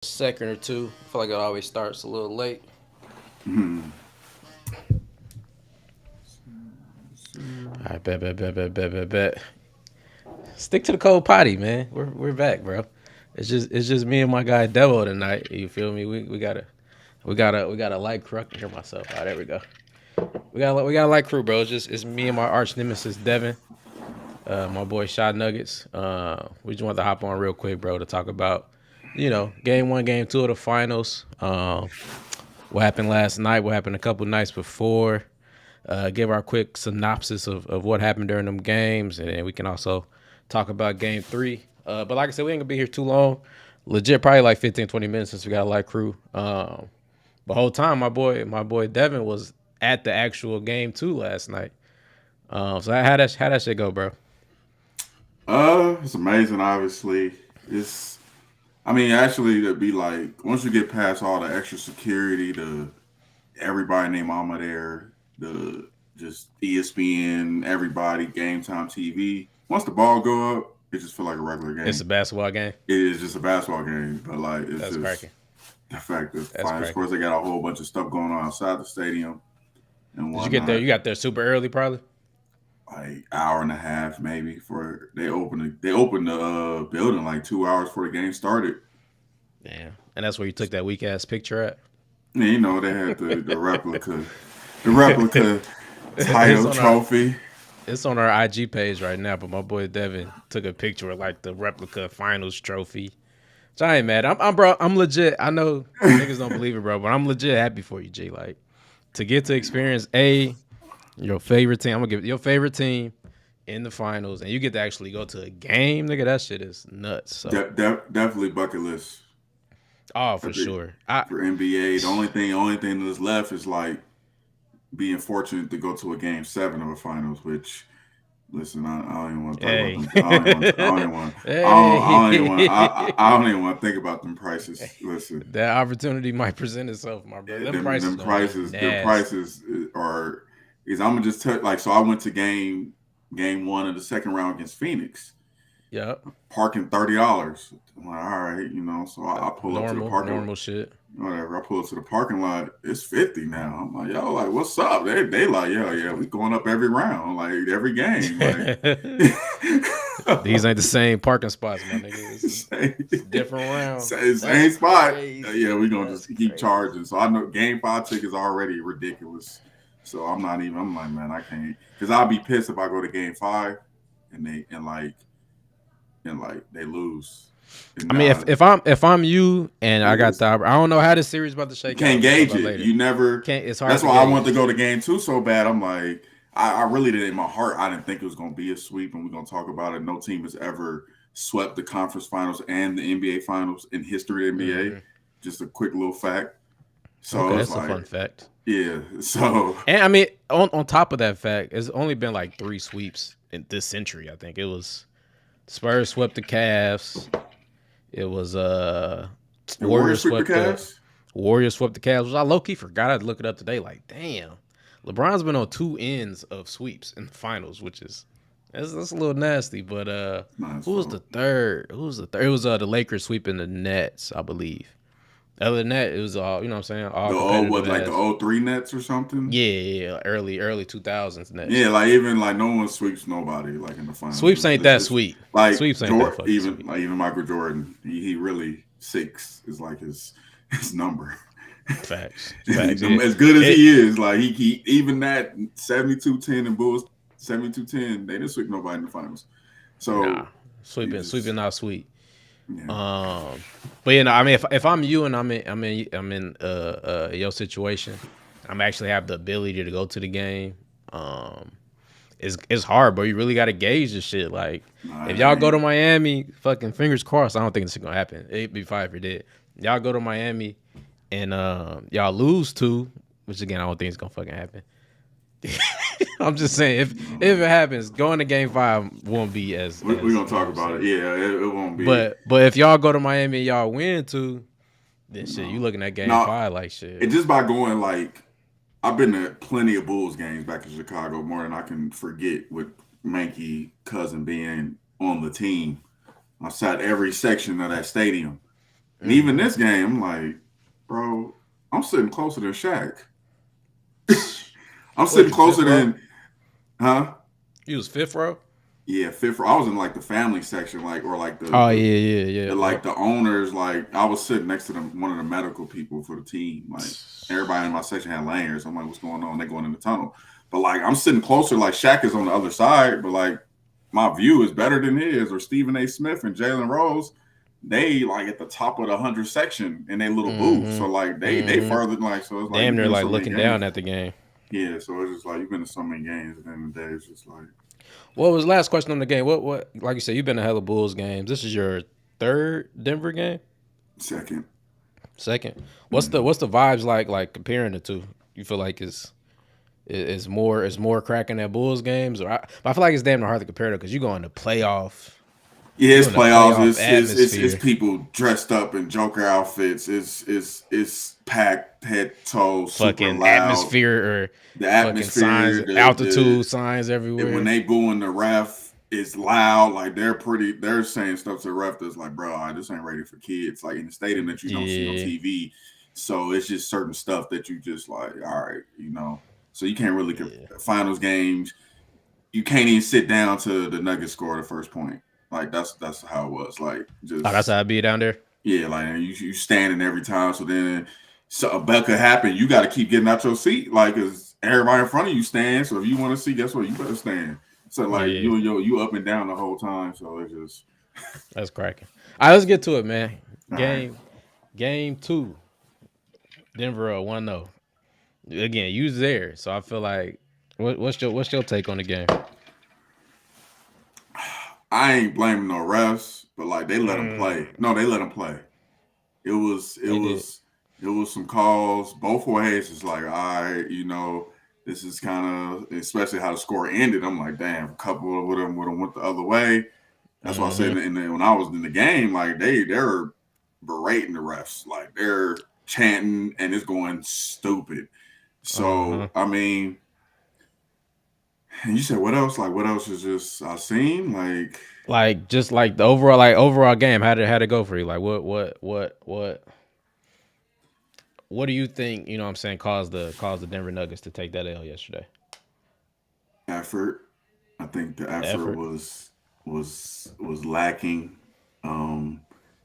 second or two. I feel like it always starts a little late. Hmm. All right, bet. Stick to the cold potty, man. We're back, bro. It's just me and my guy Devo tonight. You feel me? We got a light crew. I can hear myself. All right, there we go. We got a light crew, bro. It's me and my arch nemesis Devin, my boy Shot Nuggets. We just wanted to hop on real quick, bro, to talk about game one, game two of the finals. What happened last night? What happened a couple nights before? Give our quick synopsis of what happened during them games, and then we can also talk about game three. But like I said, we ain't gonna be here too long. Legit, probably like 15, 20 minutes since we got a light crew. The whole time, my boy Devin was at the actual game too last night. So how that shit go, bro? It's amazing. Obviously, it's. I mean, actually, to be like once you get past all the extra security, the everybody named Mama there, the just ESPN, everybody, Game Time TV. Once the ball go up, it just feel like a regular It's game. a basketball game. It is just a basketball game, but like it's That's just cracking. the fact that That's finals. Of cracking. course, they got a whole bunch of stuff going on outside the stadium and Did you get there? You whatnot. got there super early, probably. Like hour and a half maybe for they opened the building like 2 hours before the game started. Damn. And that's where you took that weak ass picture at. And they had the replica it's title on our trophy. It's on our IG page right now, but my boy Devin took a picture with like the replica finals trophy. So I ain't mad. I'm bro. I'm legit. I know niggas don't believe it, bro, but I'm legit happy for you, G. Like to get to experience your favorite team. I'm gonna give it your favorite team in the finals, and you get to actually go to a game, nigga. That shit is nuts. So Definitely bucket list. oh, I for think sure. I for NBA, the only thing that's left is like being fortunate to go to a game seven of a finals. Which, listen, I don't even want to talk about hey them. I don't even want. I don't even want. I don't even want. I hey. don't even want to think about them prices. Listen, That opportunity might present itself, my bro. Them prices them gonna be prices, them nasty. prices are. Is I'm gonna just tell like so. I went to game one of the second round against Phoenix. Yep. Parking $30. I'm like, all right, so I pull up to the parking Normal shit. whatever. I pull up to the parking lot. It's 50 now. I'm like, yo, like, what's up? They like, yo, yeah, we going up every round, like every game, like. These ain't the same parking spots, my nigga. same, It's a different round. same That's spot. Yeah, crazy. we gonna That's just keep crazy. charging. So I know game five tickets already ridiculous. So I'm not even. I'm like, man, I can't because I'll be pissed if I go to game five and like they lose. And I mean, if now if I'm you and I got it's the I don't know how this series about to you shake out. can't We'll talk gauge about it it. later. You never. Can't. It's hard That's to why I wanted to gauge. go to game two so bad. I'm like, I really did in my heart. I didn't think it was going to be a sweep, and we're going to talk about it. No team has ever swept the conference finals and the NBA finals in history of the NBA. Hmm. Just a quick little fact. So Okay, it's that's a like, fun fact. yeah. So And I mean, on top of that fact, it's only been like three sweeps in this century. I think it was Spurs swept the Cavs. It was the Warriors Warriors sweep the swept the Cavs. Cavs. Which I low key forgot. I had to look it up today. Like, damn, LeBron's been on two ends of sweeps in the finals, which is that's a little nasty. But Not his who was the fault. third? Who was the third? It was the Lakers sweeping the Nets, I believe. Other than that, it was all what I'm saying, all The old competitive what like the ass. old three Nets or something. Yeah, early 2000s Nets. Yeah, like even like no one sweeps nobody like in the finals. Sweeps ain't that It's sweet. like Sweeps ain't that Jordan, fucking even sweet. like even Michael Jordan. He really six is like his number. Facts, facts. As good as It he is, like he even that 72-10 and Bulls 72-10, they didn't sweep nobody in the finals. nah, So you sweeping just not sweet. yeah. Um, but I mean, if I'm you and I'm in your situation, I'm actually have the ability to go to the game. Um, it's hard, bro. You really got to gauge this shit. Like, if Nah, y'all I go to ain't. Miami, fucking fingers crossed. I don't think this is gonna happen. It'd be fine if it did. Y'all go to Miami and y'all lose two, which again I don't think it's gonna fucking happen. I'm just saying if it happens, going to game five won't be We're as gonna you know talk what I'm about it. saying. Yeah, it won't be. But if y'all go to Miami and y'all win too, then shit, you No, looking at game no. five like It shit. just by going like I've been to plenty of Bulls games back in Chicago more than I can forget with Mankey cousin being on the team. I sat every section of that stadium. And even this game, I'm like, bro, I'm sitting closer than Shaq. I'm What sitting you fifth closer row? than, huh? You was fifth row. Yeah, fifth. I was in like the family section, like or like Oh yeah, yeah, yeah. like Yep. the owners. Like I was sitting next to one of the medical people for the team. Like everybody in my section had layers. I'm like, what's going on? They going in the tunnel, but like I'm sitting closer. Like Shaq is on the other side, but like my view is better than his. Or Stephen A. Smith and Jalen Rose, they like at the top of the 100 section in their little booth. So like they Mm-hmm. further like so it's like Damn you've near been to like so many looking games. down at the game. Yeah, so it's just like you've been to so many games, and then the day it's just like What was last question on the game? What? Like you said, you've been to hella Bulls games. This is your third Denver game. second. Second. Mm-hmm. What's the vibes like? Like comparing the two, you feel like is more cracking at Bulls games, or I feel like it's damn hard to compare because you go in the playoff. Yeah, You it's in the playoffs. playoff It's atmosphere. people dressed up in Joker outfits. It's packed head to toe, super Fucking loud. atmosphere or The fucking signs, atmosphere, altitude signs and when everywhere. they booing the ref, it's loud. Like they're saying stuff to the ref that's like, bro, this ain't ready for kids. Like in the stadium that you don't see on Yeah, TV. So it's just certain stuff that you just like, all right, you know. So you can't really yeah. finals games. You can't even sit down to the Nuggets score the first point. Like that's how it was. Like Oh, that's just how it be down there. yeah, like you standing every time. So then so a bet could happen. You got to keep getting out your seat. Like cause everybody in front of you stand. So if you want to see, guess what? You better stand. So like Yeah, you up and down the whole time. So it's just that's cracking. All right, let's get to it, man. all right. Game two. Denver 1-0. Again, you was there, so I feel like what's your take on the game? I ain't blaming no refs, but like they let them play. Mm, No, they let them play. It was it they did. was it was some calls both ways. It's like, all right, you know, this is kind of especially how the score ended. I'm like, damn, a couple of them would have went the other way. That's why I said Mm-hmm. when I was in the game, like they're berating the refs, like they're chanting and it's going stupid. Uh-huh. So I mean, and you said what else? Like what else is just I seen like Like just like the overall game, how did it go for you? Like what do you think, you know what I'm saying, caused the Denver Nuggets to take that L yesterday? effort. I think the effort Effort. was lacking. Um,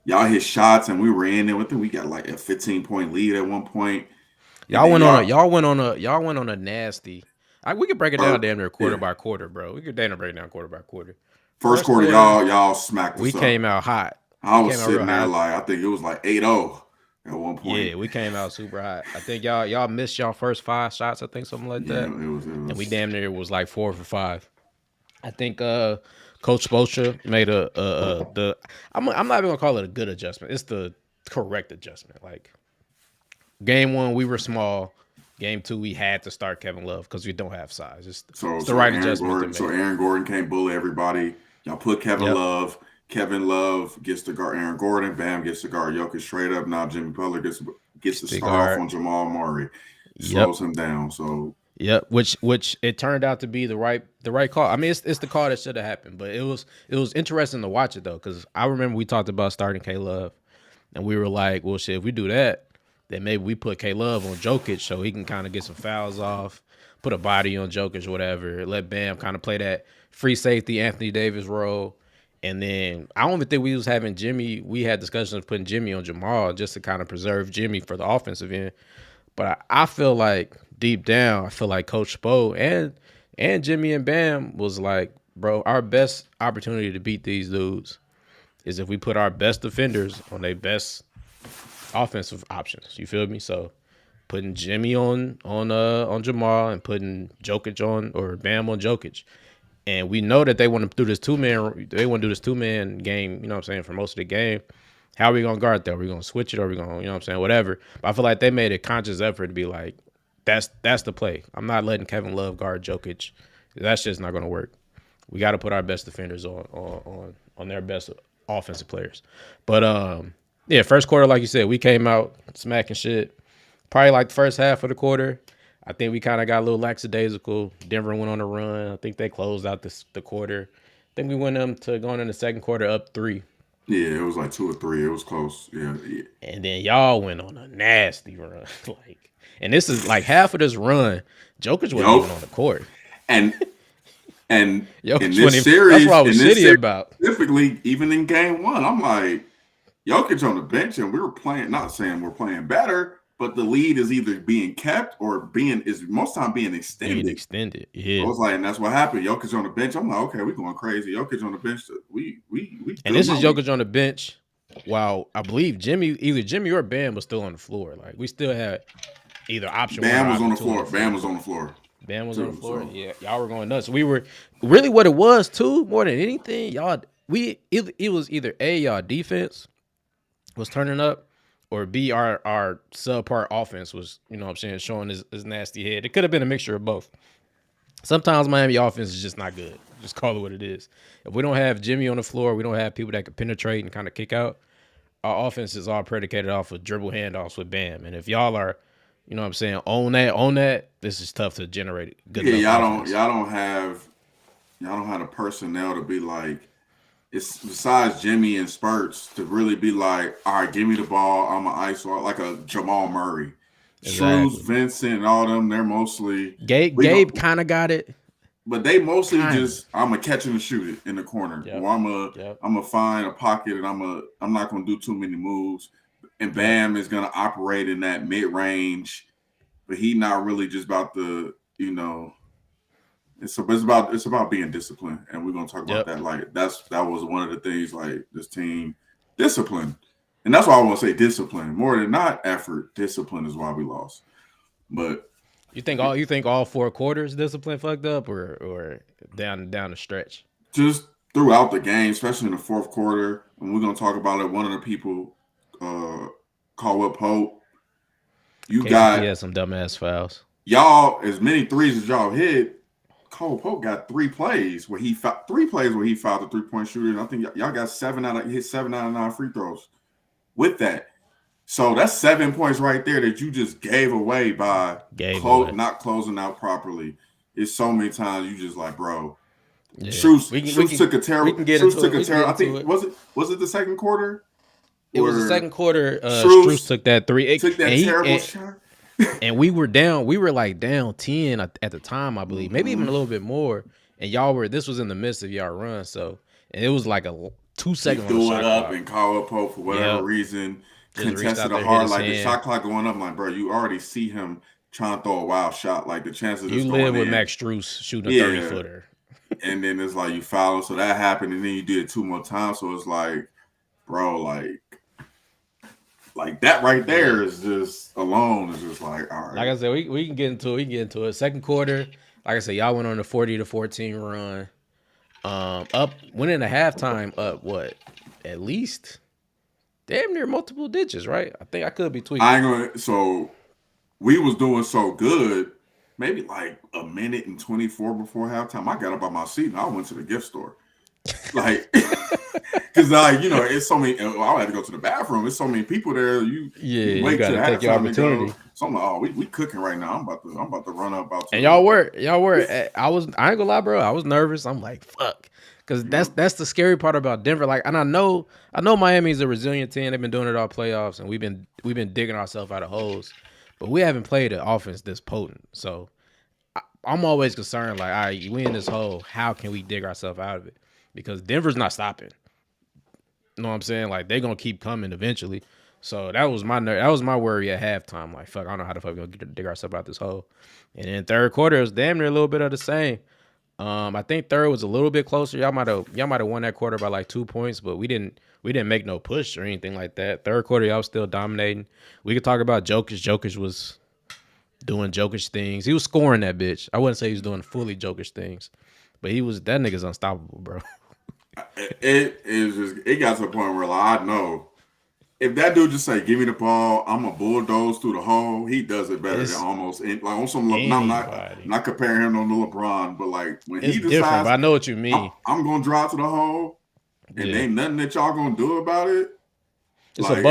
y'all hit shots and we were in there. I think we got like a 15-point lead at one point, and Y'all then went on a y'all y'all went on a y'all went on a nasty. We could break it down first, damn near quarter yeah, by quarter, bro. We could damn near break it down quarter by quarter. first First quarter quarter, y'all smacked we us up. came out hot. I We was came out real sitting there hot. like I think it was like 8-0 at one point. Yeah, we came out super hot. I think y'all missed y'all first five shots, I think something like Yeah, that. it And we was damn near was like 4 for 5. I think Coach Spoelstra made the I'm not even gonna call it a good adjustment. It's the correct adjustment. Like game one, we were small. Game two, we had to start Kevin Love because we don't have size. so It's the so right Aaron adjustment to Gordon so make. Aaron Gordon can't bully everybody. Y'all put Kevin Yep. Love. Kevin Love gets to guard Aaron Gordon. Bam gets to guard Jokic straight up. Now Jimmy Butler gets to Big start off hard. on Jamal Murray. Yep. Slows him down. So Yep. Which it turned out to be the right call. I mean, it's the call that should have happened, but it was interesting to watch it though, because I remember we talked about starting K Love, and we were like, well, shit, if we do that, then maybe we put K Love on Jokic so he can kind of get some fouls off, put a body on Jokic or whatever, let Bam kind of play that free safety Anthony Davis role. And then I don't even think we was having Jimmy. We had discussions of putting Jimmy on Jamal just to kind of preserve Jimmy for the offensive end. But I feel like deep down, I feel like Coach Spo and Jimmy and Bam was like, bro, our best opportunity to beat these dudes is if we put our best defenders on their best offensive options. You feel me? So putting Jimmy on Jamal and putting Jokic on or Bam on Jokic. And we know that they want to do this two man game, you know what I'm saying, for most of the game. How are we gonna guard that? Are we gonna switch it? Or are we gonna, you know what I'm saying, whatever. But I feel like they made a conscious effort to be like, that's the play. I'm not letting Kevin Love guard Jokic. That's just not gonna work. We got to put our best defenders on their best offensive players. But yeah, first quarter, like you said, we came out smacking shit. Probably like the first half of the quarter, I think we kind of got a little lackadaisical. Denver went on a run. I think they closed out the quarter. I think we went them to going in the second quarter up 3. Yeah, it was like 2 or 3. It was close. Yeah, yeah. And then y'all went on a nasty run. Like, and this is like half of this run, Jokic wasn't Yo, even on the court. and and Jokic wasn't even, that's what I was in this shitty series about. specifically, even in game one, I'm like, Jokic on the bench, and we were playing. Not saying we're playing better, but the lead is either being kept or is most time being Being extended. extended. I Yeah. was like, and that's what happened. Jokic on the bench. I'm like, okay, we going crazy. Jokic on the bench. We And good this is money. Jokic on the bench. While I believe either Jimmy or Bam was still on the floor. Like we still had either option one or Bam was on option the two on floor. the floor. Bam was on the floor Bam was on the too. floor. So Yeah, y'all were going nuts. We were really what it was too, more than anything. It was either A, y'all defense was turning up, or B, our subpar offense was, you know what I'm saying, showing his nasty head. It could have been a mixture of both. Sometimes Miami offense is just not good. Just call it what it is. If we don't have Jimmy on the floor, we don't have people that can penetrate and kind of kick out. Our offense is all predicated off of dribble handoffs with Bam. And if y'all are, you know what I'm saying, own that, this is tough to generate good yeah, enough offense. y'all don't have the personnel to be like, it's besides Jimmy and Spurts to really be like, all right, give me the ball. I'm an ice like a Jamal Murray, Shrews, Exactly. Vincent, and all them. They're mostly Gabe kind of got it. but they mostly Kind of. just I'm a catch and shoot it in the corner. Yep. Or Yep. I'm a find a pocket and I'm not gonna do too many moves. And Yep. Bam is gonna operate in that mid range, but he not really just about the it's about being disciplined, and we're gonna talk about Yep. that. Like that was one of the things. Like this team, discipline, and that's why I want to say discipline more than not effort. Discipline is why we lost. But You think all 4 quarters discipline fucked up or down the stretch? just throughout the game, especially in the fourth quarter, and we're gonna talk about it. One of the people, Caldwell Pope, you KCP got had some dumbass fouls. y'all as many threes as y'all hit. Cole Pope got 3 plays where he fouled the 3-point shooter. And I think y'all got 7 out of 9 free throws with that. So that's 7 points right there that you just gave away by not closing out properly. It's so many times you just like, bro. Yeah. Shoes took a terrible. We can get Shoes into took it. a terrible. I think was it the second quarter? It was the second quarter. Strus took that 3. Took that terrible shot. And we were down. We were like down 10 at the time, I believe, maybe even a little bit more. And this was in the midst of y'all run, so and it was like a 2 second. Threw it up and Caldwell Pope for whatever reason contested it hard. Like the shot clock going up, I'm like, bro, you already see him trying to throw a wild shot. Like the chances you live with Max Strus shooting a 30-footer. And then it's like you foul him, so that happened, and then you did it 2 more times. So it's like, bro, like that right there is just alone is just like, all right. Like I said, we can get into it. Second quarter, like I said, y'all went on a 40-14 run. Up winning the halftime up what? At least damn near multiple digits, right? I think I could be tweaking. So we was doing so good, maybe like a minute and 24 before halftime. I got up on my seat and I went to the gift store. Like, because it's so many. I had to go to the bathroom. It's so many people there. You wait gotta take your opportunity. So I'm like, oh, we cooking right now. I'm about to run up. And y'all were. I ain't gonna lie, bro. I was nervous. I'm like, fuck, because that's the scary part about Denver. Like, and I know Miami's a resilient team. They've been doing it all playoffs, and we've been digging ourselves out of holes, but we haven't played an offense this potent. So I'm always concerned. Like, all right, we in this hole. How can we dig ourselves out of it? Because Denver's not stopping. You know what I'm saying? Like, they're gonna keep coming eventually. So that was my worry at halftime. Like, fuck, I don't know how the fuck we're gonna dig ourselves out this hole. And then third quarter, it was damn near a little bit of the same. I think third was a little bit closer. Y'all might have won that quarter by like 2 points, but we didn't make no push or anything like that. Third quarter, y'all was still dominating. We could talk about Jokic. Jokic was doing Jokic things. He was scoring that bitch. I wouldn't say he was doing fully Jokic things, but that nigga's unstoppable, bro. It got to the point where like, I know if that dude just say, "Give me the ball," I'm a bulldoze through the hole. He does it better than almost like on some. I'm not comparing him to LeBron, but like when he decides, different. But I know what you mean. I'm gonna drive to the hole, and ain't nothing that y'all gonna do about it. It's a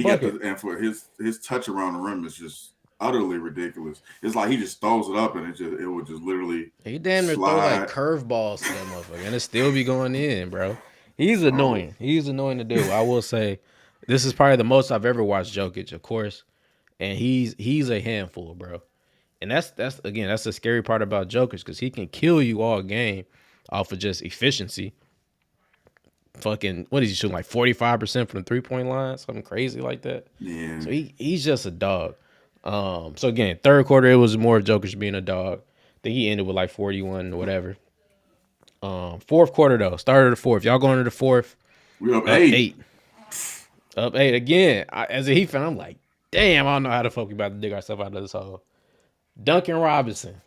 bucket. And for his touch around the rim is just utterly ridiculous. It's like he just throws it up and it would just literally he damn near throw like curveballs to that motherfucker and it still be going in, bro. He's So annoying. He's annoying to do. I will say, this is probably the most I've ever watched Jokic, of course, and he's a handful, bro. And that's again, that's the scary part about Jokic because he can kill you all game off of just efficiency. Fucking, what is he shooting, like 45% from the 3-point line, something crazy like that. yeah, So he's just a dog. So again, third quarter it was more of Jokic being a dog. I think he ended with like 41 or whatever. Fourth quarter though, started the fourth. Y'all going to the fourth, we up up 8. eight, up eight again. As a Heat fan, I'm like, damn, I don't know how the fuck we about to dig ourselves out of this hole. Duncan Robinson,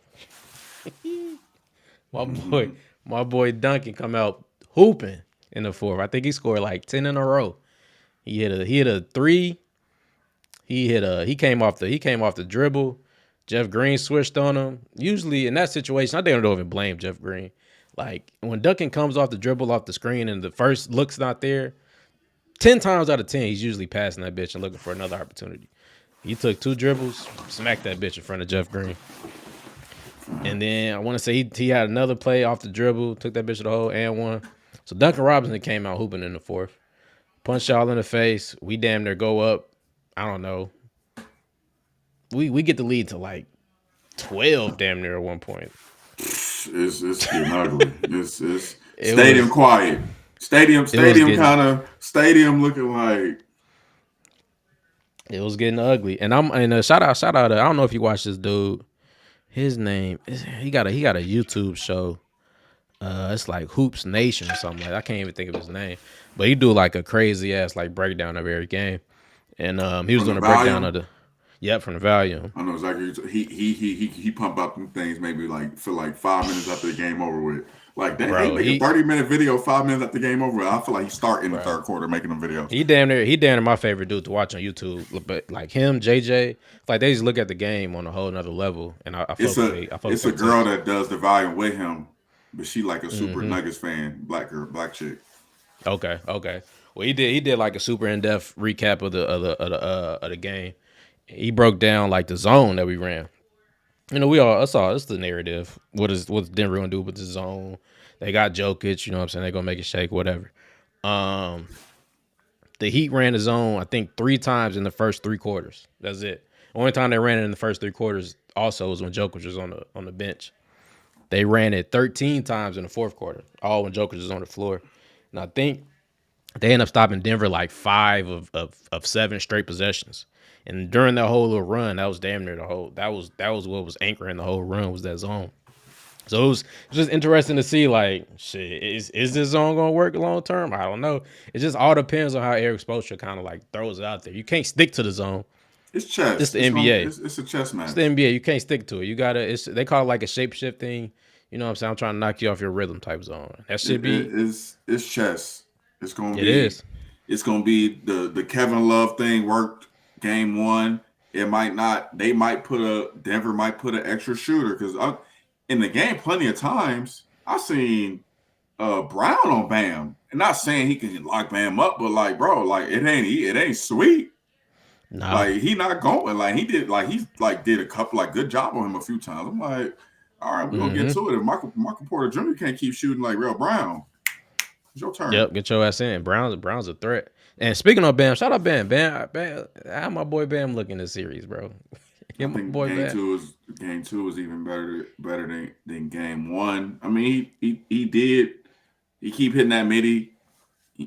my boy, my boy Duncan come out hooping in the fourth. I think he scored like 10 in a row. He hit a three. He came off the dribble. Jeff Green switched on him. Usually in that situation, I think I don't even blame Jeff Green. Like when Duncan comes off the dribble off the screen and the first look's not there, 10 times out of 10, he's usually passing that bitch and looking for another opportunity. He took 2 dribbles, smacked that bitch in front of Jeff Green. And then I want to say he had another play off the dribble, took that bitch to the hole and one. So Duncan Robinson came out hooping in the fourth. Punched y'all in the face. We damn near go up. I don't know. We get the lead to like 12 damn near at one point. It's getting ugly. It's It stadium was quiet. Stadium getting kind of stadium looking like it was getting ugly. And shout out I don't know if you watch this dude. His name is he got a YouTube show. It's like Hoops Nation or something like that. I can't even think of his name. But he do like a crazy ass like breakdown of every game. And he was from the doing a breakdown volume. of from the volume. I know exactly. He pump up them things maybe like for like 5 minutes after the game over with. Like that, he Bro, make a 30-minute video 5 minutes after the game over with. I feel like he start in the bro. third quarter making them videos. He damn near my favorite dude to watch on YouTube. But like him, JJ, like they just look at the game on a whole nother level. And I fuck with I fuck with It's a their girl takes. that does the volume with him, but she like a super Mm-hmm. Nuggets fan, black chick. Okay. Well, he did like a super in depth recap of the game. He broke down like the zone that we ran. You know, it's the narrative. What's Denver gonna do with the zone? They got Jokic, you know what I'm saying? They're gonna make it shake, whatever. Um, the Heat ran the zone, I think, 3 times in the first 3 quarters. That's it. Only time they ran it in the first 3 quarters also was when Jokic was on the bench. They ran it 13 times in the fourth quarter, all when Jokic was on the floor. And I think they end up stopping Denver like 5 of 7 straight possessions. And during that whole little run, that was damn near the whole. That was what was anchoring the whole run was that zone. So it was just interesting to see like shit. Is this zone gonna work long term? I don't know. It just all depends on how Eric Spoelstra kind of like throws it out there. You can't stick to the zone. It's It's chess. the NBA. It's a chess It's the match. NBA. You can't stick to it. You gotta. They call it like a shape shifting. You know what I'm saying? I'm trying to knock you off your rhythm type zone. That should be. It's chess. It's gonna It be is. it's gonna be the Kevin Love thing worked game one. It might not. They might put a Denver might put an extra shooter because in the game plenty of times I seen Brown on Bam. And not saying he can lock Bam up, but like bro, like it ain't sweet. Nah. Like he not going. Like he did. Like he like did a couple like good job on him a few times. I'm like, all right, we're gonna get Mm-hmm. to it. If Michael Porter Jr. can't keep shooting like real Brown, it's your turn. Yep, get your ass in. Brown's a threat. And speaking of Bam, shout out Bam. Bam, how my boy Bam looking this series, bro? I Yeah, my think boy Bam. game two was even better than game one. I mean, he did he keep hitting that midi.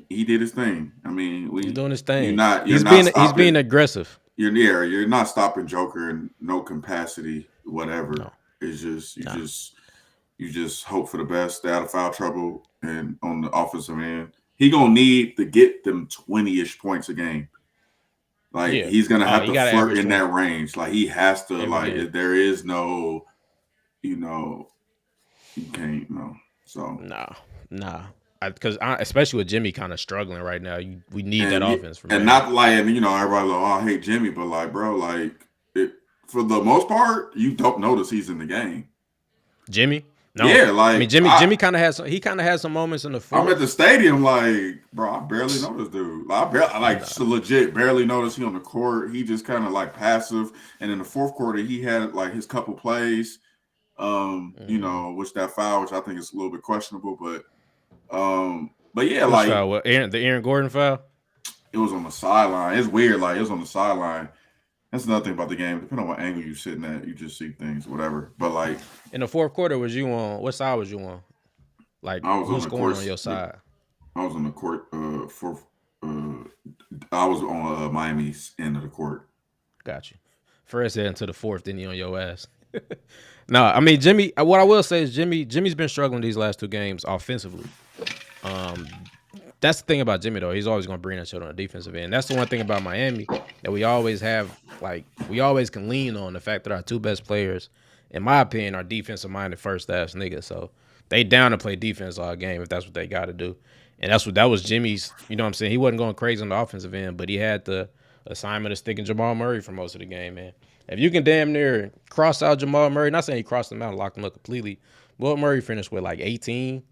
He did his thing. I mean, He's we doing his thing. you're not He's being stopping aggressive. you're not stopping Joker in no capacity whatever. No, It's just nah. you just hope for the best, stay out of foul trouble, and on the offensive end, he gonna need to get them 20-ish points a game. Like Yeah. he's gonna have He to got to flirt average in 20 that range. Like he has to. every Like game. if there is no, you know, you can't. No. So Nah. Because especially with Jimmy kind of struggling right now, we need that and offense from and Bam. not like and everybody like, oh, I hate Jimmy, but like bro, like it, for the most part, you don't notice he's in the game. Jimmy, no. Yeah, I mean like Jimmy kind of has some moments in the I'm at the fourth. stadium, like, bro, I barely know this dude. Like, I like Nah. legit barely noticed he on the court. He just kind of like passive. And in the fourth quarter, he had like his couple plays, Mm-hmm. which that foul, which I think is a little bit questionable, but But yeah, Which like foul? What? The Aaron Gordon foul? it was on the sideline. It's weird. Like it was on the sideline. That's another thing about the game. Depending on what angle you're sitting at, you just see things, whatever. But like In the fourth quarter, was you on? What side was you on? Like, I was on who's the scoring on course. your side? I was on the court for. Uh, I was on Miami's end of the court. Got you. First head into the fourth, then he on your ass. No, I mean Jimmy. What I will say is Jimmy's been struggling these last two games offensively. Um, that's the thing about Jimmy though. He's always going to bring that shit on the defensive end. That's the one thing about Miami that we always have. Like we always can lean on the fact that our two best players, in my opinion, are defensive minded first ass niggas. So they down to play defense all game if that's what they got to do. And that was Jimmy's. You know what I'm saying? He wasn't going crazy on the offensive end, but he had the assignment of sticking Jamal Murray for most of the game, man. If you can damn near cross out Jamal Murray, not saying he crossed him out and locked him up completely. Will Murray finished with like 18.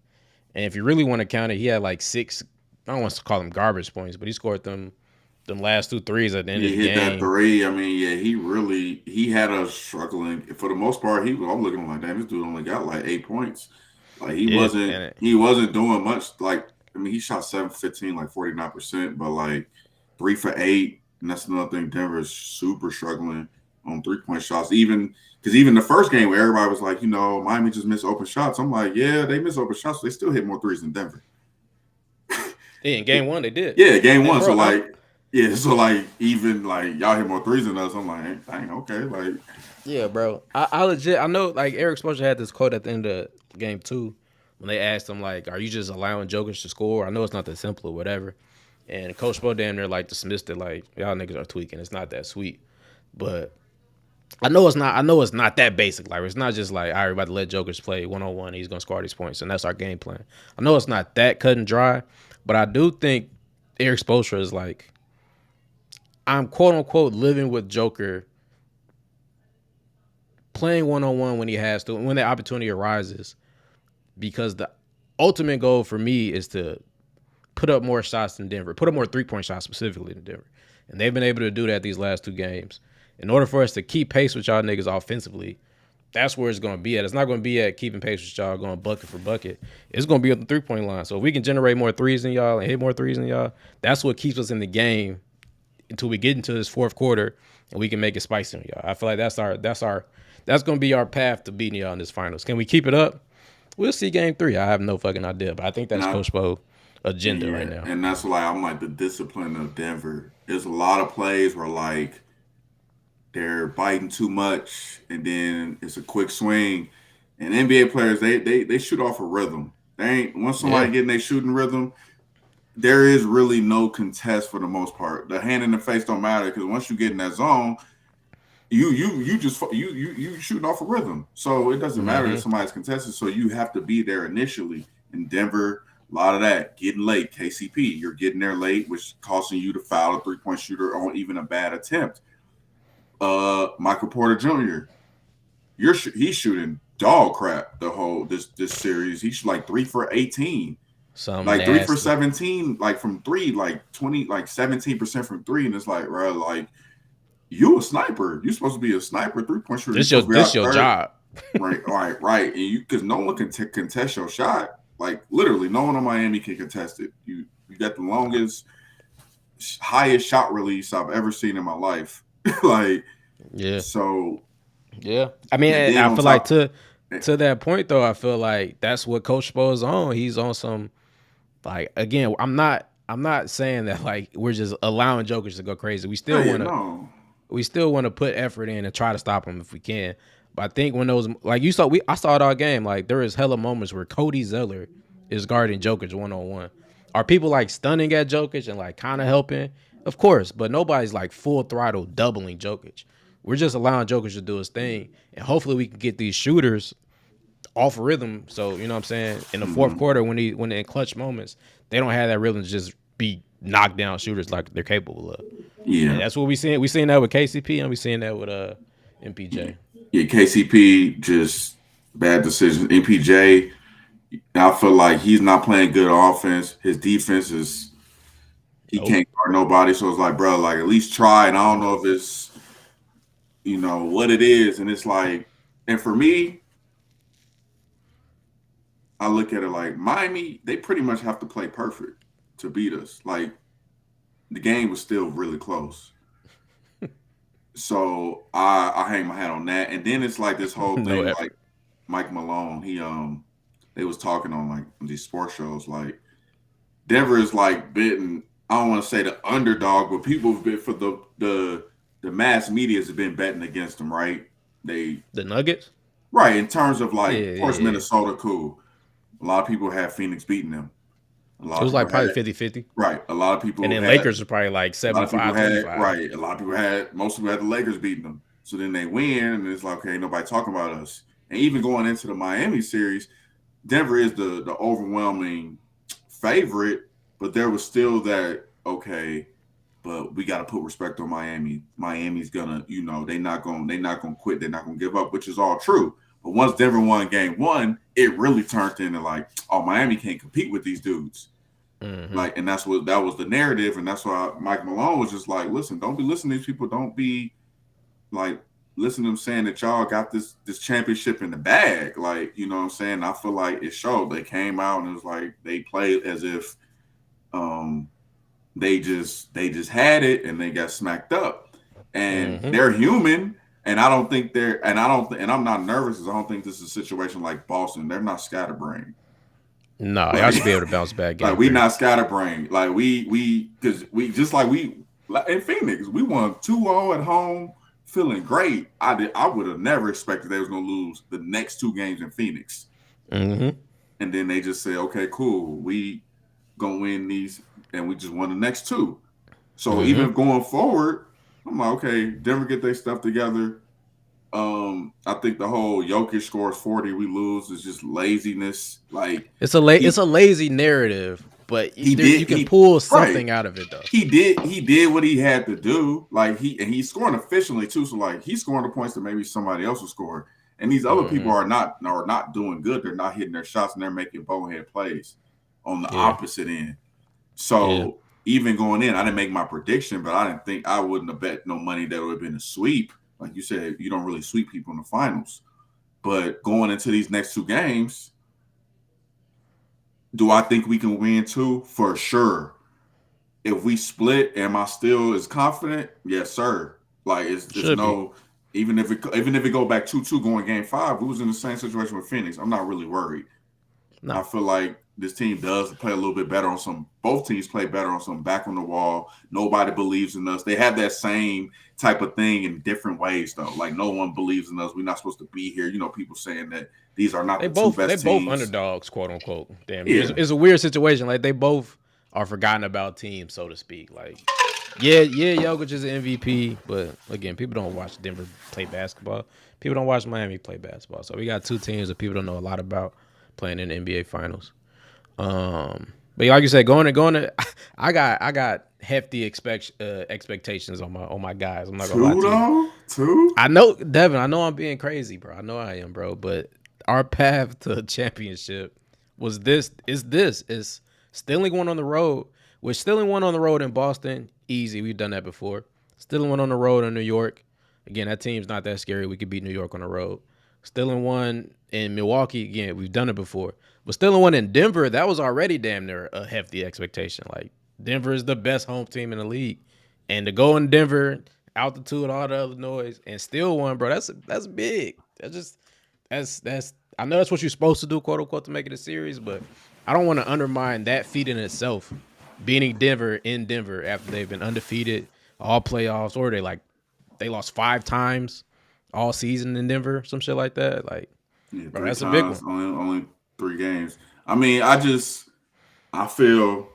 And if you really want to count it, he had like 6. I don't want to call them garbage points, but he scored them last 2 threes at the end of He the hit that game. three. I mean, yeah, he had us struggling for the most part. I'm looking like, damn, this dude only got like 8 points. Like Yeah, and he wasn't doing much. Like I mean, he shot 7-15, like 49%, but like 3 for 8. And that's another thing. Denver is super struggling on 3-point shots. Even the first game where everybody was like, Miami just missed open shots. I'm like, yeah, they miss open shots. They still hit more threes than Denver. yeah, in game one they did. Yeah, game And one. bro, So like even like y'all hit more threes than us. I'm like, dang, okay, like yeah, bro. I legit I know like Eric Spoelstra had this quote at the end of game 2 when they asked him like, "Are you just allowing jokers to score?" I know it's not that simple or whatever. And Coach Spo damn near like dismissed it like y'all niggas are tweaking. It's not that sweet, but I know it's not. I know it's not that basic. Like it's not just like, all right, we're about to let jokers play 1-on-1. He's gonna score these points, and that's our game plan. I know it's not that cut and dry, but I do think Eric Spoelstra is like, I'm quote unquote living with Joker playing 1-on-1 when he has to, when the opportunity arises, because the ultimate goal for me is to put up more shots than Denver, put up more 3-point shots specifically than Denver, and they've been able to do that these last 2 games. In order for us to keep pace with y'all niggas offensively, that's where it's going to be at. It's not going to be at keeping pace with y'all going bucket for bucket. It's going to be at the 3-point line. So if we can generate more threes than y'all and hit more threes than y'all, that's what keeps us in the game until we get into this fourth quarter and we can make it spicy on y'all. I feel like that's going to be our path to beating y'all in this finals. Can we keep it up? We'll see game 3. I have no fucking idea, but I think that's Coach Spo agenda right now. And that's why I'm like the discipline of Denver. There's a lot of plays where like they're biting too much, and then it's a quick swing. And NBA players, they shoot off a rhythm. They ain't once somebody getting their shooting rhythm, there is really no contest for the most part. The hand in the face don't matter because once you get in that zone, you just you shooting off a rhythm. So it doesn't matter if somebody's contested. So you have to be there initially. In Denver, a lot of that getting late. KCP, you're getting there late, which is costing you to foul a 3-point shooter on even a bad attempt. Michael Porter Jr. He's shooting dog crap the whole this series. He's like 3 for 18. Like nasty. 3 for 17, like from 3, like 20, like 17% from 3, and it's like, bro, like you a sniper. You're supposed to be a sniper, 3-point shooter. This your job, right. And you because no one can contest your shot. Like literally, no one on Miami can contest it. You got the longest, highest shot release I've ever seen in my life. Like, yeah. So, yeah. I mean, I feel like to that point though, I feel like that's what Coach Spo is on. He's on some. Like again, I'm not saying that like we're just allowing jokers to go crazy. We still want to put effort in and try to stop them if we can. But I think when those like I saw it all game. Like there is hella moments where Cody Zeller is guarding Jokic 1-on-1. Are people like stunning at Jokic and like kind of helping? Of course, but nobody's like full throttle doubling Jokic. We're just allowing Jokic to do his thing, and hopefully we can get these shooters off rhythm. So, you know what I'm saying? In the fourth quarter, when in clutch moments, they don't have that rhythm to just be knocked down shooters like they're capable of. Yeah. And that's what we seen. We seen that with KCP and we seen that with MPJ. Yeah, KCP just bad decisions. MPJ, I feel like he's not playing good offense. His defense is can't guard nobody. So it's like, bro, like at least try. And I don't know if it's what it is. And it's like, and for me, I look at it like Miami, they pretty much have to play perfect to beat us. Like the game was still really close. So I hang my hat on that. And then it's like this whole No thing like effort. Mike Malone, they was talking on like these sports shows like Denver is like bitten. I don't want to say the underdog, but people have been for the mass media has been betting against them, right? They The Nuggets? right in terms of Yeah, like, of yeah, course, yeah. Minnesota cool. A lot of people had Phoenix beating them. A It lot of was people like had probably 50-50. right. A lot of And people then had Lakers are probably like a lot of people had 75-25. right. A lot of people had most people had the Lakers beating them. So then they win, and it's like, okay, nobody talking about us. And even going into the Miami series, Denver is the overwhelming favorite, but there was still that okay, but we got to put respect on Miami. Miami's gonna, they not gonna quit. They're not gonna give up, which is all true. But once Denver won game one, it really turned into like, oh, Miami can't compete with these dudes. Mm-hmm. Like, and that was the narrative, and that's why Mike Malone was just like, listen, don't be listening to these people. Don't be like listen to them saying that y'all got this championship in the bag. Like, you know what I'm saying? I feel like it showed. They came out and it was like they played as if um they just had it and they got smacked up. And Mm-hmm. they're human. And I don't think they're and I don't and I'm not nervous because I don't think this is a situation like Boston. They're not scatterbrained. No, y'all Like should be able to bounce back like game we three. not scatterbrained. Like we because we just like we like in Phoenix, we won 2-0 at home, feeling great. I would have never expected they was gonna lose the next two games in Phoenix. Mm-hmm. And then they just say, okay, cool, we gonna win these, and we just won the next two. So Mm-hmm. even going forward, I'm like, okay, Denver get their stuff together. I think the whole Jokic scores 40, we lose is just laziness. Like It's he a lazy narrative, but he you did can he pull right. something out of it though. He did what he had to do. Like he's scoring efficiently too. So like he's scoring the points that maybe somebody else will score. And these other people Mm-hmm. are not doing good. They're not hitting their shots and they're making bonehead plays on the Yeah. opposite end. Yeah. So even going in, I didn't make my prediction, but I didn't think I wouldn't have bet no money that it would have been a sweep. Like you said, you don't really sweep people in the finals. But going into these next two games, do I think we can win two? For sure. If we split, am I still as confident? Yes, sir. Like it's Should be. no even if it go back 2-2 going game five, we was in the same situation with Phoenix. I'm not really worried. I No. feel like this team does play a little bit better on some. Both teams play better on some back on the wall. Nobody believes in us. They have that same type of thing in different ways, though. Like no one believes in us. We're not supposed to be here. People saying that these are not the two They best both teams. underdogs, quote unquote. Damn near. Yeah, It's a weird situation. Like they both are forgotten about teams, so to speak. Like yeah, Jokic is an MVP, but again, people don't watch Denver play basketball. People don't watch Miami play basketball. So we got two teams that people don't know a lot about playing in the NBA finals. But like you said, going to I got hefty expectations on my guys. I'm not gonna lie two to you. though. Two. I know, Devin. I know I'm being crazy, bro. I know I am, bro. But our path to championship was this. Is stealing one on the road. We're stealing one on the road in Boston. Easy. We've done that before. Stealing one on the road in New York. Again, that team's not that scary. We could beat New York on the road. Stealing one in Milwaukee. Again, we've done it before. But stealing one in Denver, that was already damn near a hefty expectation. Like Denver is the best home team in the league, and to go in Denver, altitude, all the other noise, and still one, bro. That's big. That's. I know that's what you're supposed to do, quote unquote, to make it a series, but I don't want to undermine that feat in itself. Beating Denver in Denver after they've been undefeated all playoffs, or they lost 5 times all season in Denver, some shit like that. Like, Yeah, bro, three that's a big one. times, only 3 games. I mean, I feel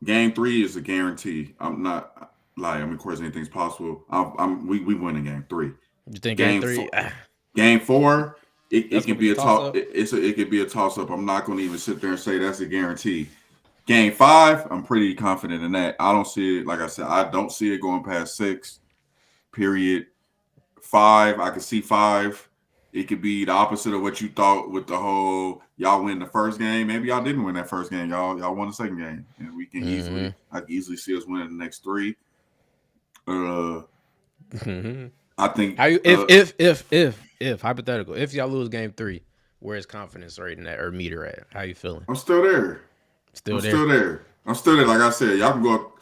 game three is a guarantee. I'm not like, I mean, of course, anything's possible. We win in game three. You think game Game three? four, game four, it That's can gonna be be a a toss talk. up. It could be a toss up. I'm not going to even sit there and say that's a guarantee. Game five, I'm pretty confident in that. I don't see it. Like I said, I don't see it going past six. Period. Five, I could see five. It could be the opposite of what you thought with the whole y'all win the first game. Maybe y'all didn't win that first game. Y'all won the second game, and Mm-hmm. I can easily see us winning the next three. Uh, Mm-hmm. I think How you if hypothetical if y'all lose game three, Where's confidence rating at or meter at? How you feeling? I'm still there. Still I'm there? still there. I'm still there. Like I said, y'all can go.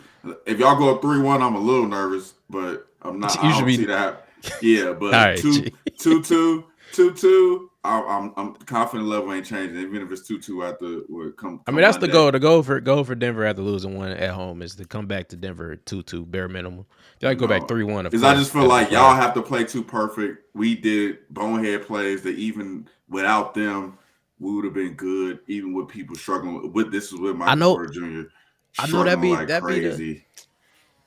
If y'all go 3-1, I'm a little nervous, but I'm not. You I should don't see be. that. Yeah, All but right, two, G. 2-2, 2-2. I'm confident level ain't changing. Even if it's 2-2 after would come I mean, that's the Monday. goal. The goal for Denver after losing one at home is to come back to Denver 2-2, bare minimum. If y'all go back No, 3-1, of because I course, just feel that'd be like y'all fire. have to play too perfect. We did bonehead plays that even without them, we would have been good. Even with people struggling with this is with I Michael know, Porter Jr. I know that struggling be like that be the crazy.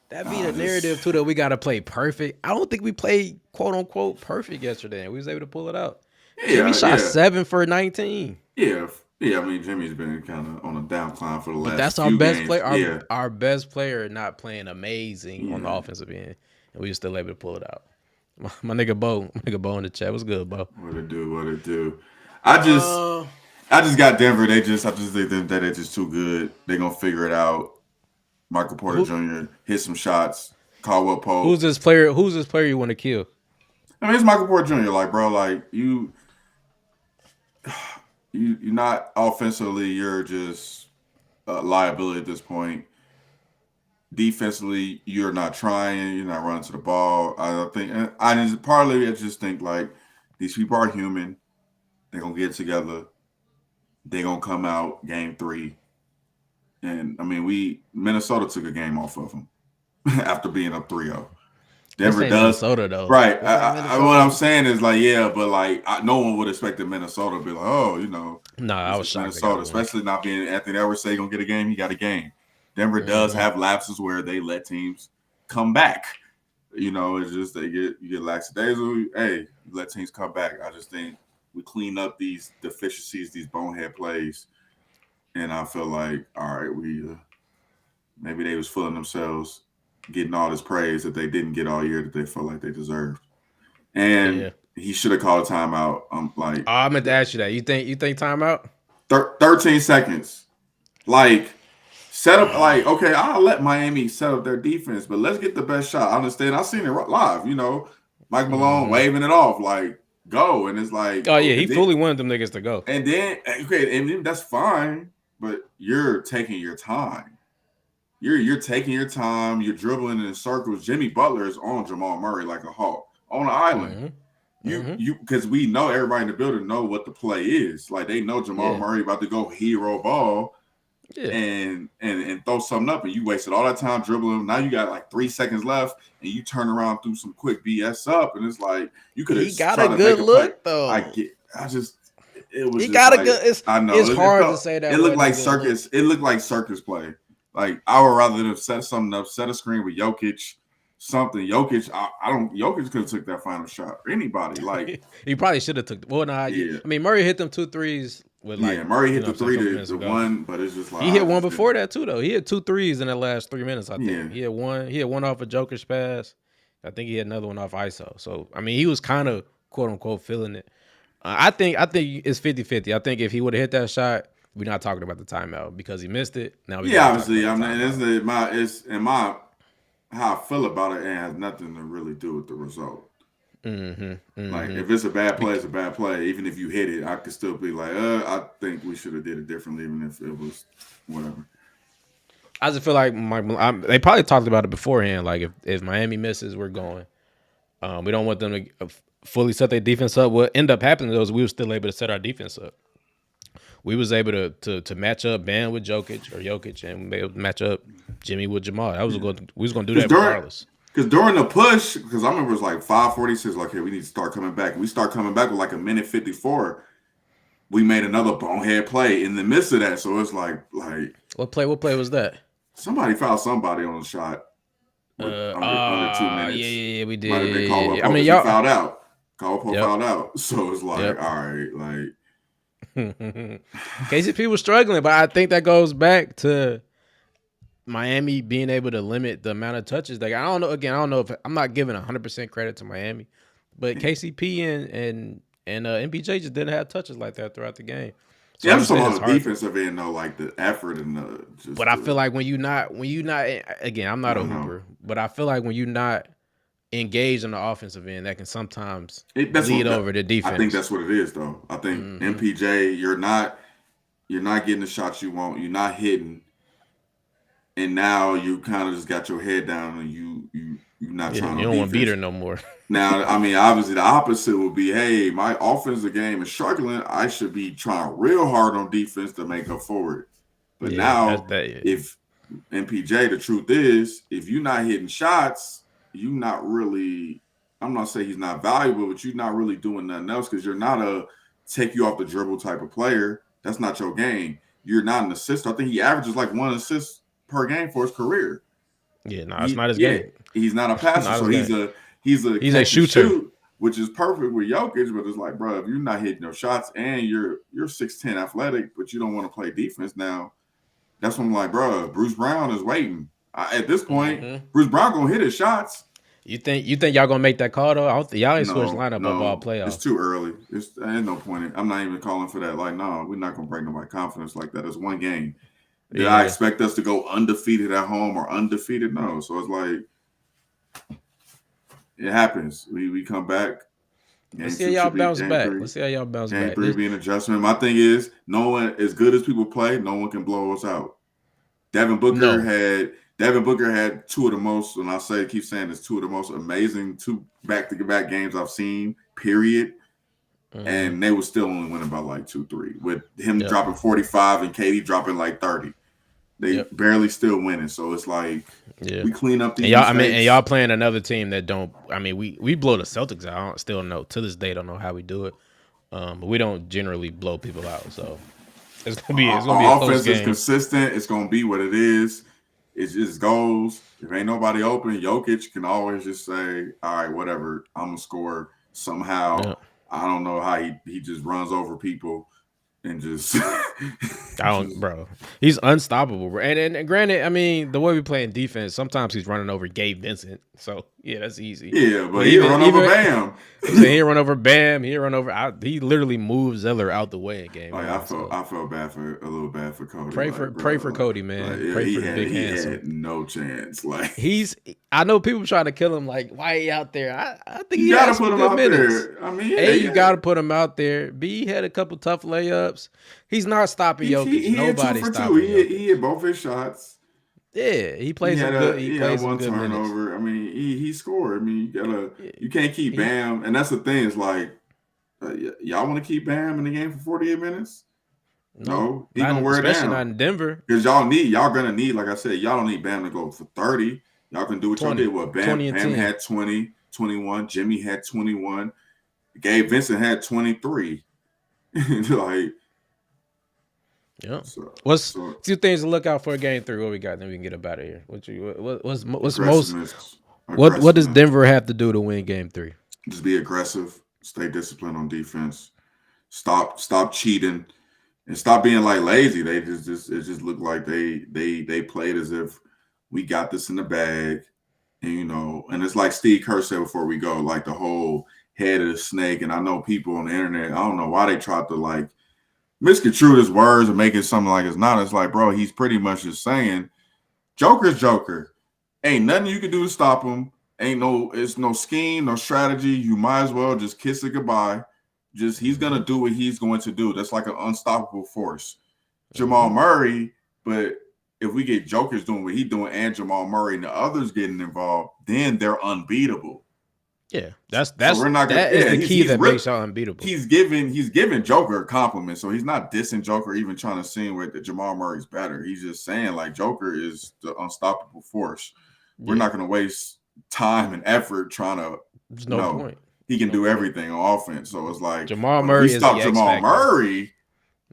that be the Just narrative too that we got to play perfect. I don't think we played quote unquote perfect yesterday, and we was able to pull it out. Jimmy yeah, shot yeah, 7 for 19, yeah. I mean, Jimmy's been kind of on a downcline for the but last that's our few best games. player. Yeah, Our best player not playing amazing on the yeah. offensive end, and we were still able to pull it out. My nigga Bo in the chat. What's good, Bo? What it do? What it do? I just, Uh, I just got Denver. I just think that they're just too good. They're gonna figure it out. Michael Porter who Jr. hit some shots. Caldwell who's Pope. this player? Who's this player you want to kill? I mean, it's Michael Porter Jr. Like, bro, like you're not offensively. You're just a liability at this point. Defensively, you're not trying. You're not running to the ball. I think. And I just partly, I just think like these people are human. They're gonna get together. They're gonna come out game 3. And I mean, Minnesota took a game off of them after being up 3-0. This Denver ain't does. Minnesota though. Right. This ain't What I'm Minnesota. saying is like, yeah, but like no one would expect Minnesota to be like, oh, Nah, I this was is shocked they got Minnesota, a win. especially not being Anthony Edwards say gonna get a game, he got a game. Denver does Mm-hmm. have lapses where they let teams come back. It's just you get lackadaisical. Hey, you let teams come back. I just think we clean up these deficiencies, these bonehead plays, and I feel like all right, we maybe they was fooling themselves, getting all this praise that they didn't get all year that they felt like they deserved. And Yeah. he should have called a timeout. Like, Oh, I meant to ask you that. You think timeout? 13 seconds. Like, set up, like, okay, I'll let Miami set up their defense, but let's get the best shot. I understand. I seen it live, Mike Malone Mm-hmm. waving it off, like, go. And it's like, Oh yeah, okay, he fully wanted them niggas to go. and then that's fine, but you're taking your time. You're taking your time. You're dribbling in circles. Jimmy Butler is on Jamal Murray like a hawk on an island. Mm-hmm. You because we know everybody in the building know what the play is. Like they know Jamal Yeah. Murray about to go hero ball Yeah. and throw something up, and you wasted all that time dribbling. Now you got like 3 seconds left, and you turn around through some quick BS up, and it's like you could have He got tried a to good make a play. look though. It was He just got a like, good. I know It's hard to felt, say that. it looked like wasn't a good circus. look. It looked like circus play. Like I would rather have set something up, set a screen with Jokic, something. Jokic, I don't. Jokic could have took that final shot. Or anybody, like He probably should have took. Well, nah. yeah, I mean, Murray hit them 2 threes with like Murray hit the a 3 couple to minutes the ago. 1, but it's just like He hit one before that too, though. He hit 2 threes in the last 3 minutes. I think Yeah. he had one. He had one off a Joker's pass. I think he had another one off ISO. So I mean, he was kind of quote unquote feeling it. I think it's 50-50. I think if he would have hit that shot, we're not talking about the timeout because he missed it. Now we Obviously, I talk mean, about the timeout. it's in my how I feel about it. It has nothing to really do with the result. Like if it's a bad play, it's a bad play. Even if you hit it, I could still be like, I think we should have did it differently, even if it was whatever. I just feel like they probably talked about it beforehand. Like if Miami misses, we're going. We don't want them to fully set their defense up. What ended up happening though is we were still able to set our defense up. We was able to match up Bam with Jokic, and we match up Jimmy with Jamal. We was going to do that regardless. Because during the push, because I remember it was like 5:46, like, hey, we need to start coming back. We start coming back with like a minute 54. We made another bonehead play in the midst of that. So it's like what play was that? Somebody fouled somebody on the shot. Under 2 minutes. Yeah, we did. Might have been Caldwell Pope. I mean, y'all fouled out. Caldwell Pope Yep. fouled out. So it's like, Yep. all right, like KCP was struggling, but I think that goes back to Miami being able to limit the amount of touches. Like I don't know. Again, I don't know if I'm not giving 100% credit to Miami, but KCP and MPJ just didn't have touches like that throughout the game. So I'm I'm just saying on it's the hard. defensive end though, like the effort and the But I feel like when you not again, I'm not a I know. hooper, but I feel like when you not engaged on the offensive end that can sometimes That's bleed what over the I think. defense. That's what it is, though. I think Mm-hmm. MPJ, you're not getting the shots you want. You're not hitting, and now you kind of just got your head down and you're not Yeah, trying you on don't want to beat defense. her no more. Now, I mean, obviously, the opposite would be, hey, my offensive game is struggling. I should be trying real hard on defense to make up for it. But Yeah, that's now, that. Yeah. if MPJ, the truth is, if you're not hitting shots, you're not really. I'm not saying he's not valuable, but you're not really doing nothing else because you're not a take you off the dribble type of player. That's not your game. You're not an assist. I think he averages like 1 assist per game for his career. Yeah, no, it's not his game. He's not a passer, Not his so game. he's a He's a catch and shooter. shoot, which is perfect with Jokic. But it's like, bro, if you're not hitting your shots and you're 6'10" athletic, but you don't want to play defense now, that's when I'm like, bro, Bruce Brown is waiting. At this point, Bruce Brown gonna hit his shots. You think y'all gonna make that call though? I don't think y'all ain't switched No, lineup up all playoffs. it's too early. Ain't no point. I'm not even calling for that. Like, no, we're not gonna break nobody confidence like that. It's one game. Did I expect us to go undefeated at home or undefeated? No. So it's like it happens. We come back. Let's see how y'all bounce back. Let's see how y'all bounce back. Game 3 be an adjustment. My thing is, no one, as good as people play, no one can blow us out. Devin Booker had two of the most, and I keep saying it's two of the most amazing two back-to-back games I've seen, period. And they were still only winning by like 2-3 with him dropping 45 and KD dropping like 30. They barely still winning. So it's like we clean up these mistakes. And y'all playing another team that don't. I mean, we blow the Celtics out. I don't still know to this day. Don't know how we do it. But we don't generally blow people out. So it's gonna be a close game. Offense is consistent. It's gonna be what it is. It just goes. If ain't nobody open, Jokic can always just say, "All right, whatever. I'm gonna score somehow." Yeah. I don't know how he just runs over people. And just bro. He's unstoppable, bro. And granted, I mean, the way we play in defense, sometimes he's running over Gabe Vincent. So yeah, that's easy. Yeah, but he run over Bam. He run over Bam. He run over. He literally moved Zeller out the way in game. I felt a little bad for Cody. Pray for Cody, man. Pray for the big hands. He had no chance. Like I know people try to kill him. Like, why he out there? I think you gotta put him out there. I mean, you gotta put him out there. B, he had a couple tough layups. He's not stopping Jokic. Nobody's stopping Jokic. He hit both his shots. Yeah, he plays good. He plays one good turnover. Minutes. I mean, he scored. I mean, you can't keep Bam, and that's the thing. It's like y'all want to keep Bam in the game for 48 minutes? No, he's gonna wear it down. Especially not in Denver, because y'all gonna need, like I said, y'all don't need Bam to go for 30. Y'all can do what y'all did. What Bam had 20, 21. Jimmy had 21. Gabe Vincent had 23. Like. Yeah. What's two things to look out for game 3? What we got? Then we can get up out of here. What's most? What does Denver have to do to win game 3? Just be aggressive. Stay disciplined on defense. Stop cheating, and stop being like lazy. They it just looked like they played as if we got this in the bag, and and it's like Steve Kerr said before we go, like the whole head of the snake. And I know people on the internet, I don't know why they tried to like misconstrue his words and make it something like it's not. It's like, bro, he's pretty much just saying, Joker's Joker. Ain't nothing you can do to stop him. It's no scheme, no strategy. You might as well just kiss it goodbye. He's gonna do what he's going to do. That's like an unstoppable force. Jamal Murray, but if we get Jokers doing what he's doing and Jamal Murray and the others getting involved, then they're unbeatable. Yeah, that's so we're not gonna, that is the key that makes y'all unbeatable. He's giving Joker a compliment, so he's not dissing Joker, even trying to seem where Jamal Murray's better. He's just saying like Joker is the unstoppable force. We're not gonna waste time and effort trying to. There's no point. He can do everything on offense, so it's like Jamal Murray is the Jamal Murray,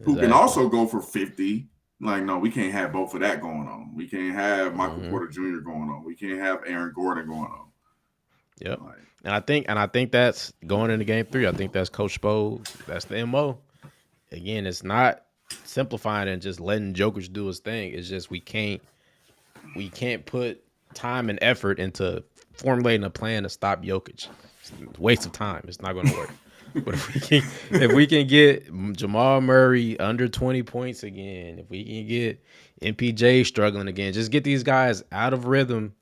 who can also go for 50. Like, no, we can't have both of that going on. We can't have Michael Porter Jr. going on. We can't have Aaron Gordon going on. Yep. And I think that's going into game 3. I think that's Coach Spo. That's the MO. Again, it's not simplifying and just letting Jokic do his thing. It's just we can't put time and effort into formulating a plan to stop Jokic. It's a waste of time. It's not going to work. But if we can get Jamal Murray under 20 points again, if we can get MPJ struggling again, just get these guys out of rhythm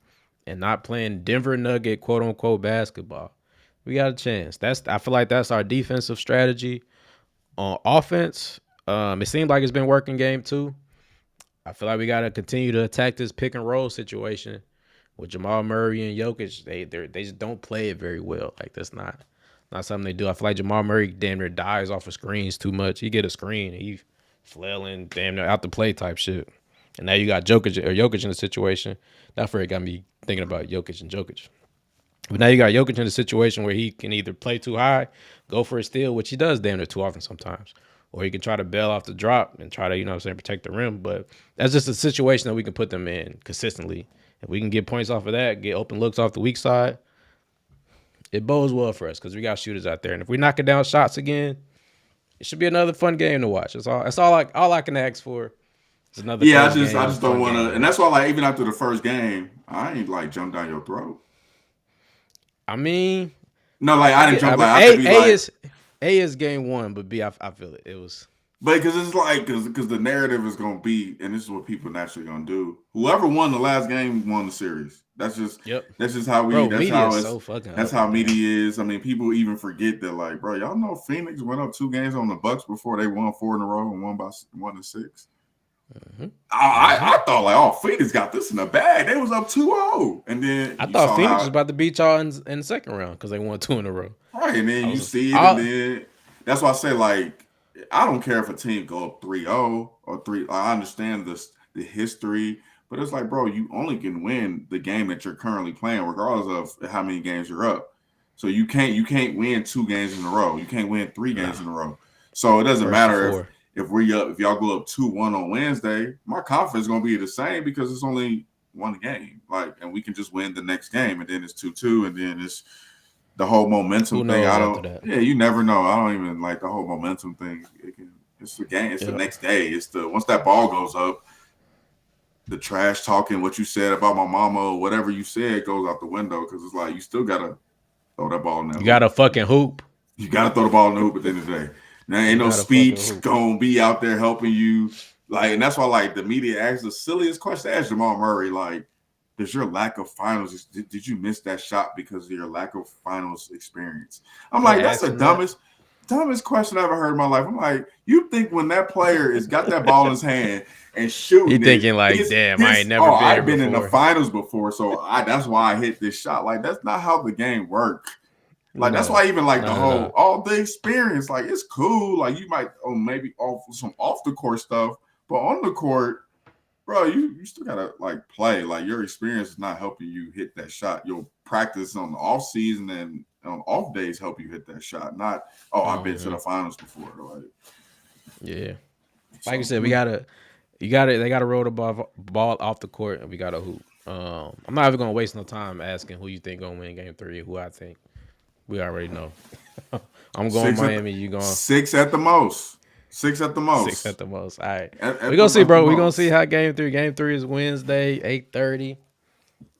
and not playing Denver Nugget quote unquote basketball, we got a chance. I feel like that's our defensive strategy. On offense, it seems like it's been working game 2. I feel like we got to continue to attack this pick and roll situation with Jamal Murray and Jokic. They just don't play it very well. Like that's not something they do. I feel like Jamal Murray damn near dies off of screens too much. He get a screen and he flailing damn near out the play type shit. And now you got Jokic in the situation. That's where it got me thinking about Jokic. But now you got Jokic in a situation where he can either play too high, go for a steal, which he does damn near too often sometimes, or he can try to bail off the drop and try to, protect the rim. But that's just a situation that we can put them in consistently. If we can get points off of that, get open looks off the weak side, it bodes well for us because we got shooters out there. And if we knock it down shots again, it should be another fun game to watch. That's all I can ask for. It's another I just don't want to, and that's why like even after the first game, I ain't like jump down your throat. I mean, no, like I didn't jump. A is game 1, but B, I feel it. It was, but because it's like because the narrative is gonna be, and this is what people naturally gonna do. Whoever won the last game won the series. That's just how we. Bro, that's how it's. So fucking that's how media is. I mean, people even forget that. Like, bro, y'all know Phoenix went up 2 games on the Bucks before they won 4 in a row and won by 1-6. Mm-hmm. I thought like, Phoenix got this in the bag. They was up 2-0, and then I thought Phoenix was about to beat y'all in the second round because they won 2 in a row. Right, and then you see it, and then that's why I say like I don't care if a team go up 3-0 or 3. I understand the history, but it's like, bro, you only can win the game that you're currently playing, regardless of how many games you're up. So you can't win 2 games in a row. You can't win 3 games in a row. So it doesn't matter if y'all go up 2-1 on Wednesday, my confidence is gonna be the same because it's only 1 game. Like, and we can just win the next game, and then it's 2-2, and then it's the whole momentum thing. You never know. I don't even like the whole momentum thing. It's the game. It's the next day. It's once that ball goes up, the trash talking, what you said about my mama or whatever you said goes out the window because it's like you still gotta throw that ball in there. You got to fucking hoop. You gotta throw the ball in the hoop at the end of the day. Now ain't no speech gonna be out there helping you. Like, and that's why like the media asks the silliest question to ask Jamal Murray, like, does your lack of finals, did you miss that shot because of your lack of finals experience? I'm like, that's the dumbest question I ever heard in my life. I'm like, you think when that player has got that ball in his hand and shooting, you thinking like, damn, I ain't never been I've been in the finals before, so that's why I hit this shot. Like, that's not how the game works. Like, that's why even like all the experience, like it's cool. Like you might maybe some off the court stuff, but on the court, bro, you still gotta like play. Like your experience is not helping you hit that shot. Your practice on the off season and on off days help you hit that shot. Not I've been to the finals before. Like, yeah, like I said, they gotta roll the ball off the court, and we gotta hoop. I'm not even gonna waste no time asking who you think gonna win game 3 or who I think. We already know. I'm going Miami. You going 6 at the most. 6 at the most. 6 at the most. All right. We're gonna see, bro. We're gonna see how game 3. Game 3 is Wednesday, 8:30.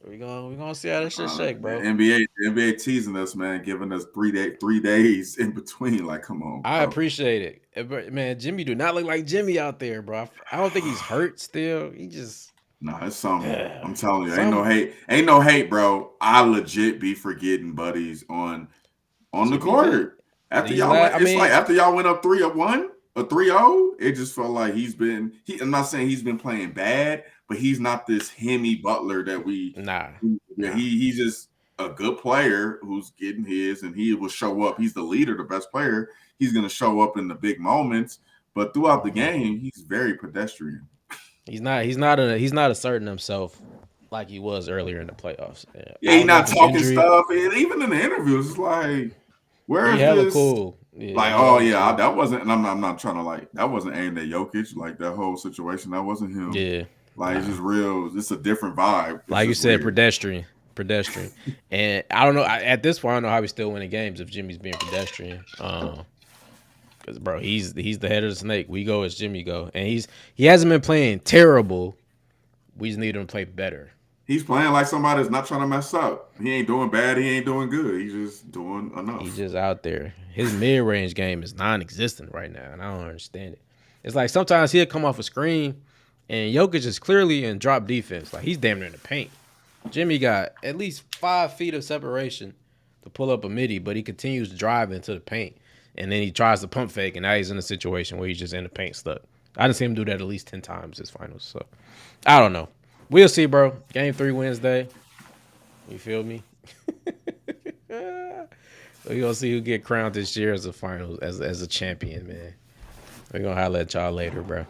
We're gonna see how this shit shake, bro. The NBA teasing us, man, giving us 3 days in between. Like, come on, bro. I appreciate it. Man, Jimmy do not look like Jimmy out there, bro. I don't think he's hurt still. He just it's something. I'm telling you, ain't no hate, bro. I legit be forgetting buddies on the court. After y'all went up 3-1 or 3-0, it just felt like I'm not saying he's been playing bad, but he's not this Hemi Butler that we he's just a good player who's getting his, and he will show up. He's the leader, the best player. He's gonna show up in the big moments, but throughout the game, he's very pedestrian. He's not asserting himself like he was earlier in the playoffs. Yeah, he's not talking stuff, and even in the interviews, it's like, where is this? Cool. Yeah, like, that wasn't. And I'm not trying to like that wasn't aimed at Jokic. Like that whole situation, that wasn't him. Yeah, like it's just real. It's a different vibe. It's like you said, weird. pedestrian. And I don't know. At this point, I don't know how he's still winning games if Jimmy's being pedestrian. Because bro, he's the head of the snake. We go as Jimmy go, and he hasn't been playing terrible. We just need him to play better. He's playing like somebody that's not trying to mess up. He ain't doing bad. He ain't doing good. He's just doing enough. He's just out there. His mid-range game is non-existent right now, and I don't understand it. It's like sometimes he'll come off a screen, and Jokic is clearly in drop defense. Like he's damn near in the paint. Jimmy got at least 5 feet of separation to pull up a midi, but he continues to drive into the paint. And then he tries to pump fake, and now he's in a situation where he's just in the paint stuck. I done seen him do that at least 10 times this finals. So, I don't know. We'll see, bro. Game 3 Wednesday. You feel me? We're going to see who get crowned this year as a finals, as a champion, man. We're going to holler at y'all later, bro.